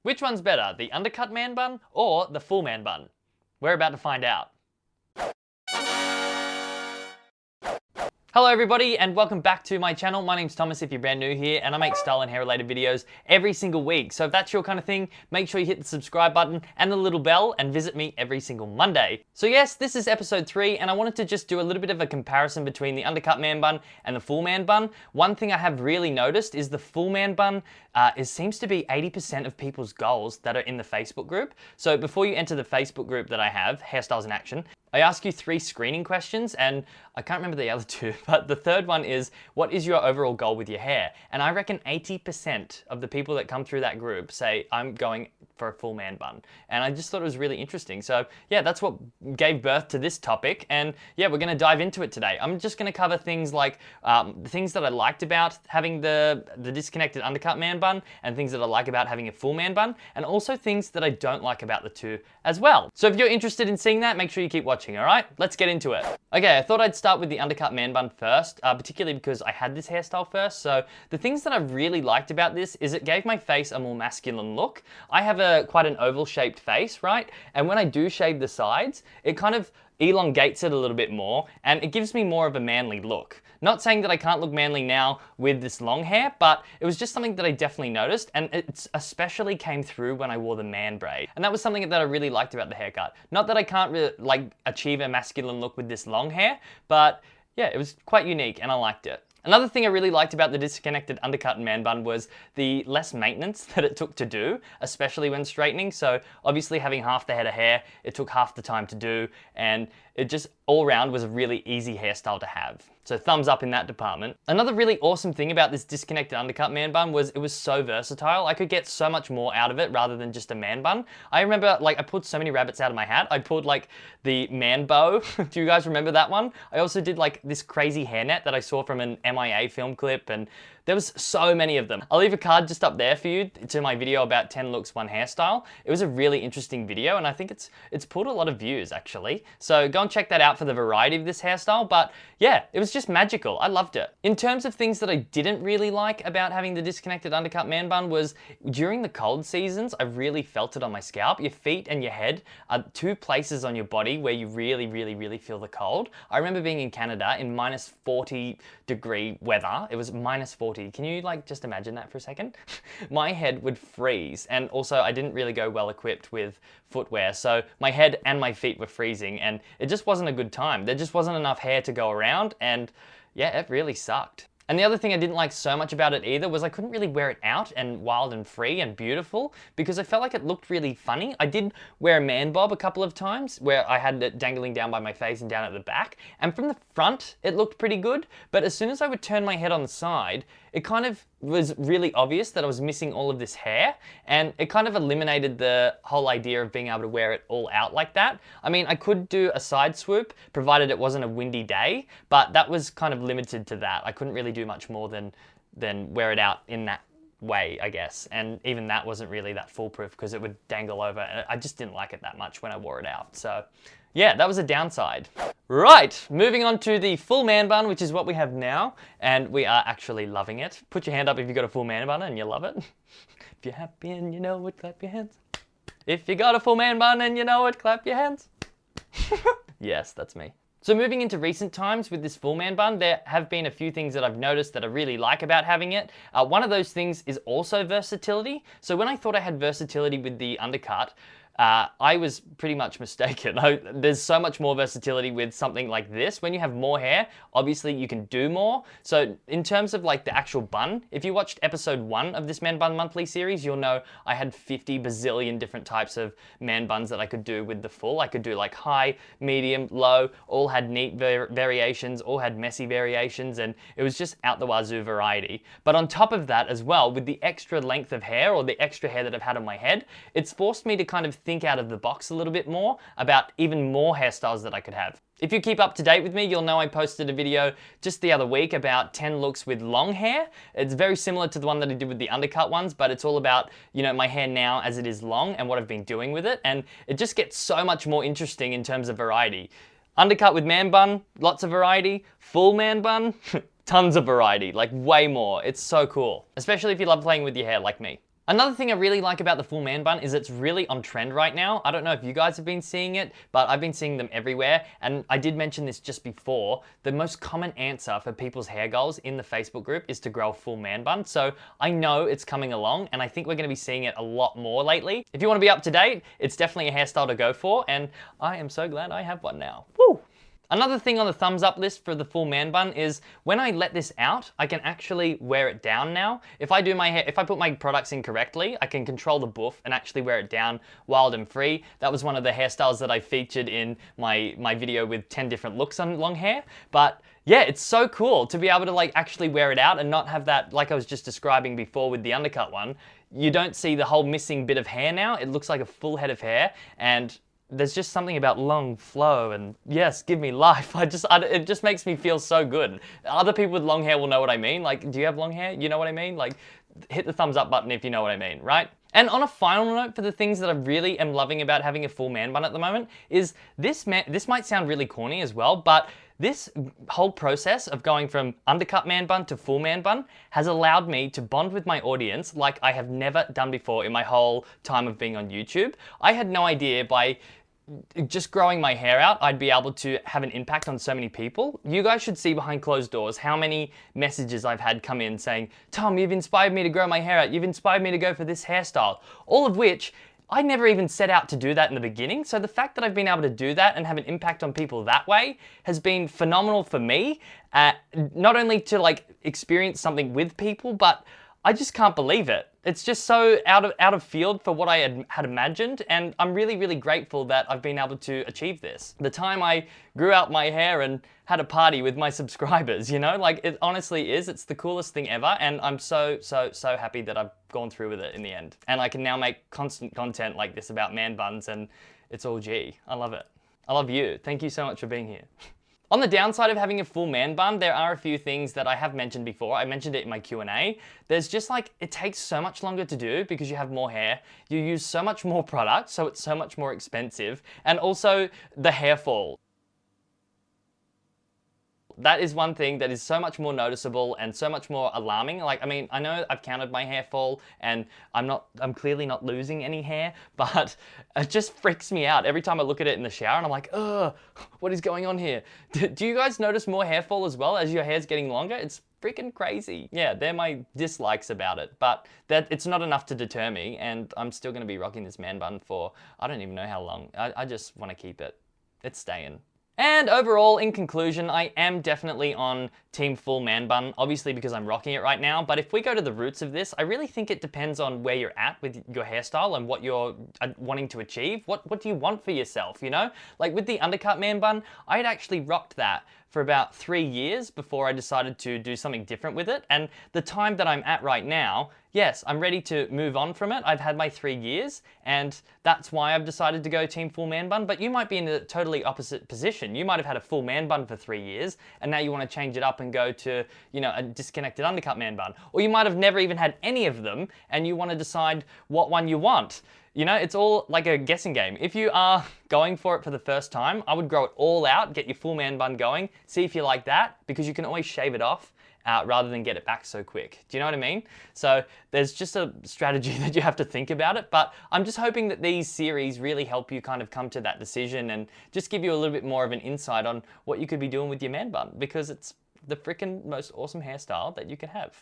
Which one's better, the undercut man bun or the full man bun? We're about to find out. Hello everybody and welcome back to my channel. My name's Thomas if you're brand new here, and I make style and hair related videos every single week. So if that's your kind of thing, make sure you hit the subscribe button and the little bell and visit me every single Monday. So yes, this is episode 3 and I wanted to just do a little bit of a comparison between the undercut man bun and the full man bun. One thing I have really noticed is the full man bun seems to be 80% of people's goals that are in the Facebook group. So before you enter the Facebook group that I have, Hairstyles in Action, I ask you 3 screening questions, and I can't remember the other 2, but the third one is, what is your overall goal with your hair? And I reckon 80% of the people that come through that group say, I'm going for a full man bun. And I just thought it was really interesting. So yeah, that's what gave birth to this topic. And yeah, we're gonna dive into it today. I'm just gonna cover things like the things that I liked about having the disconnected undercut man bun, and things that I like about having a full man bun, and also things that I don't like about the two as well. So if you're interested in seeing that, make sure you keep watching, all right? Let's get into it. Okay, I thought I'd start with the undercut man bun first, particularly because I had this hairstyle first. So the things that I really liked about this is it gave my face a more masculine look. I have quite an oval shaped face, right? And when I do shave the sides, it kind of elongates it a little bit more, and it gives me more of a manly look. Not saying that I can't look manly now with this long hair, but it was just something that I definitely noticed, and it especially came through when I wore the man braid. And that was something that I really liked about the haircut. Not that I can't really, achieve a masculine look with this long hair, but yeah, it was quite unique and I liked it. Another thing I really liked about the disconnected undercut man bun was the less maintenance that it took to do, especially when straightening. So obviously having half the head of hair, it took half the time to do, and it just all around was a really easy hairstyle to have. So thumbs up in that department. Another really awesome thing about this disconnected undercut man bun was it was so versatile. I could get so much more out of it rather than just a man bun. I remember I pulled so many rabbits out of my hat. I pulled the man bow. Do you guys remember that one? I also did this crazy hairnet that I saw from an MIA film clip, and there was so many of them. I'll leave a card just up there for you to my video about 10 looks, 1 hairstyle. It was a really interesting video, and I think it's pulled a lot of views actually. So go and check that out for the variety of this hairstyle. But yeah, it was just magical. I loved it. In terms of things that I didn't really like about having the disconnected undercut man bun was during the cold seasons, I really felt it on my scalp. Your feet and your head are 2 places on your body where you really, really, really feel the cold. I remember being in Canada in minus 40 degree weather. It was minus 40. Can you just imagine that for a second? My head would freeze, and also I didn't really go well equipped with footwear, so my head and my feet were freezing, and it just wasn't a good time. There just wasn't enough hair to go around, and yeah, it really sucked. And the other thing I didn't like so much about it either was I couldn't really wear it out and wild and free and beautiful because I felt like it looked really funny. I did wear a man bob a couple of times where I had it dangling down by my face and down at the back. And from the front, it looked pretty good. But as soon as I would turn my head on the side, it kind of was really obvious that I was missing all of this hair, and it kind of eliminated the whole idea of being able to wear it all out like that. I mean, I could do a side swoop provided it wasn't a windy day, but that was kind of limited to that. I couldn't really do much more than wear it out in that way, I guess. And even that wasn't really that foolproof because it would dangle over. I just didn't like it that much when I wore it out. So yeah, that was a downside. Right, moving on to the full man bun, which is what we have now, and we are actually loving it. Put your hand up if you got a full man bun and you love it. If you're happy and you know it, clap your hands. If you got a full man bun and you know it, clap your hands. Yes, that's me. So moving into recent times with this full man bun, there have been a few things that I've noticed that I really like about having it. One of those things is also versatility. So when I thought I had versatility with the undercut, I was pretty much mistaken. There's so much more versatility with something like this. When you have more hair, obviously you can do more. So in terms of the actual bun, if you watched episode 1 of this Man Bun Monthly series, you'll know I had 50 bazillion different types of man buns that I could do with the full. I could do high, medium, low, all had neat variations, all had messy variations, and it was just out the wazoo variety. But on top of that as well, with the extra length of hair, or the extra hair that I've had on my head, it's forced me to kind of think out of the box a little bit more about even more hairstyles that I could have. If you keep up to date with me, you'll know I posted a video just the other week about 10 looks with long hair. It's very similar to the one that I did with the undercut ones, but it's all about, my hair now as it is long and what I've been doing with it. And it just gets so much more interesting in terms of variety. Undercut with man bun, lots of variety. Full man bun, tons of variety, way more. It's so cool, especially if you love playing with your hair like me. Another thing I really like about the full man bun is it's really on trend right now. I don't know if you guys have been seeing it, but I've been seeing them everywhere. And I did mention this just before. The most common answer for people's hair goals in the Facebook group is to grow a full man bun. So I know it's coming along, and I think we're going to be seeing it a lot more lately. If you want to be up to date, it's definitely a hairstyle to go for, and I am so glad I have one now. Woo! Another thing on the thumbs up list for the full man bun is when I let this out, I can actually wear it down now. If I do my hair, if I put my products in correctly, I can control the boof and actually wear it down wild and free. That was one of the hairstyles that I featured in my video with 10 different looks on long hair. But yeah, it's so cool to be able to like actually wear it out and not have that, like I was just describing before with the undercut one. You don't see the whole missing bit of hair now. It looks like a full head of hair, and there's just something about long flow and yes, give me life. It just makes me feel so good. Other people with long hair will know what I mean. Like, do you have long hair? You know what I mean? Like, hit the thumbs up button if you know what I mean, right? And on a final note, for the things that I really am loving about having a full man bun at the moment is this might sound really corny as well, but this whole process of going from undercut man bun to full man bun has allowed me to bond with my audience like I have never done before in my whole time of being on YouTube. I had no idea by just growing my hair out, I'd be able to have an impact on so many people. You guys should see behind closed doors how many messages I've had come in saying, Tom, you've inspired me to grow my hair out. You've inspired me to go for this hairstyle. All of which, I never even set out to do that in the beginning. So the fact that I've been able to do that and have an impact on people that way has been phenomenal for me. Not only to like experience something with people, but I just can't believe it. It's just so out of field for what I had imagined, and I'm really, really grateful that I've been able to achieve this. The time I grew out my hair and had a party with my subscribers, you know, like it honestly is, it's the coolest thing ever, and I'm so happy that I've gone through with it in the end. And I can now make constant content like this about man buns, and it's all G. I love it. I love you. Thank you so much for being here. On the downside of having a full man bun, there are a few things that I have mentioned before. I mentioned it in my Q&A. There's just like, it takes so much longer to do because you have more hair. You use so much more product, so it's so much more expensive. And also the hair fall. That is one thing that is so much more noticeable and so much more alarming. Like, I mean, I know I've counted my hair fall and I'm clearly not losing any hair, but it just freaks me out every time I look at it in the shower and I'm like, ugh, what is going on here? Do you guys notice more hair fall as well as your hair's getting longer? It's freaking crazy. Yeah, they're my dislikes about it, but it's not enough to deter me, and I'm still gonna be rocking this man bun for, I don't even know how long. I just wanna keep it. It's staying. And overall, in conclusion, I am definitely on team full man bun, obviously because I'm rocking it right now. But if we go to the roots of this, I really think it depends on where you're at with your hairstyle and what you're wanting to achieve. What do you want for yourself, you know? Like with the undercut man bun, I had actually rocked that for about 3 years before I decided to do something different with it. And the time that I'm at right now, yes, I'm ready to move on from it. I've had my 3 years, and that's why I've decided to go team full man bun. But you might be in a totally opposite position. You might have had a full man bun for 3 years, and now you want to change it up and go to, you know, a disconnected undercut man bun. Or you might have never even had any of them, and you want to decide what one you want. You know, it's all like a guessing game. If you are going for it for the first time, I would grow it all out, get your full man bun going, see if you like that, because you can always shave it off rather than get it back so quick. Do you know what I mean? So there's just a strategy that you have to think about it, but I'm just hoping that these series really help you kind of come to that decision and just give you a little bit more of an insight on what you could be doing with your man bun, because it's the freaking most awesome hairstyle that you can have.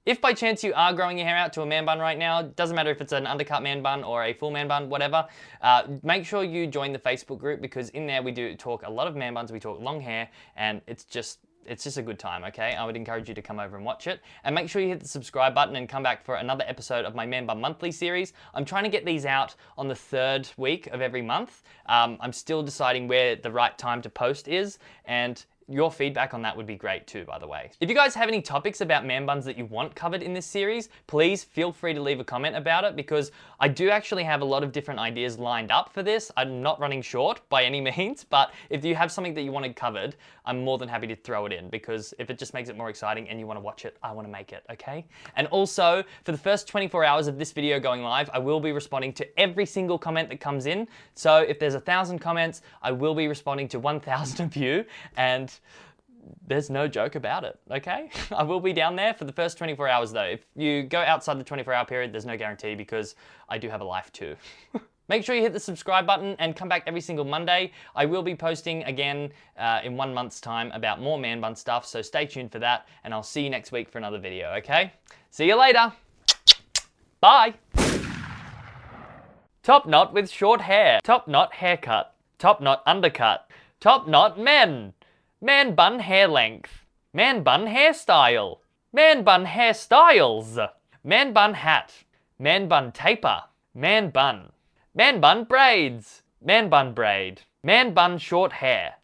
If by chance you are growing your hair out to a man bun right now, it doesn't matter if it's an undercut man bun or a full man bun, whatever, make sure you join the Facebook group, because in there we do talk a lot of man buns, we talk long hair, and it's just a good time, okay? I would encourage you to come over and watch it. And make sure you hit the subscribe button and come back for another episode of my Man Bun Monthly series. I'm trying to get these out on the 3rd week of every month. I'm still deciding where the right time to post is, and your feedback on that would be great too, by the way. If you guys have any topics about man buns that you want covered in this series, please feel free to leave a comment about it, because I do actually have a lot of different ideas lined up for this. I'm not running short by any means, but if you have something that you wanted covered, I'm more than happy to throw it in, because if it just makes it more exciting and you want to watch it, I want to make it, okay? And also, for the first 24 hours of this video going live, I will be responding to every single comment that comes in. So if there's 1,000 comments, I will be responding to 1,000 of you, and there's no joke about it, okay? I will be down there for the first 24 hours though. If you go outside the 24-hour period, there's no guarantee because I do have a life too. Make sure you hit the subscribe button and come back every single Monday. I will be posting again in 1 month's time about more Man Bun stuff, so stay tuned for that, and I'll see you next week for another video, okay? See you later. Bye. Top knot with short hair. Top knot haircut. Top knot undercut. Top knot men. Man bun hair length. Man bun hairstyle. Man bun hairstyles. Man bun hat. Man bun taper. Man bun. Man bun braids. Man bun braid. Man bun short hair.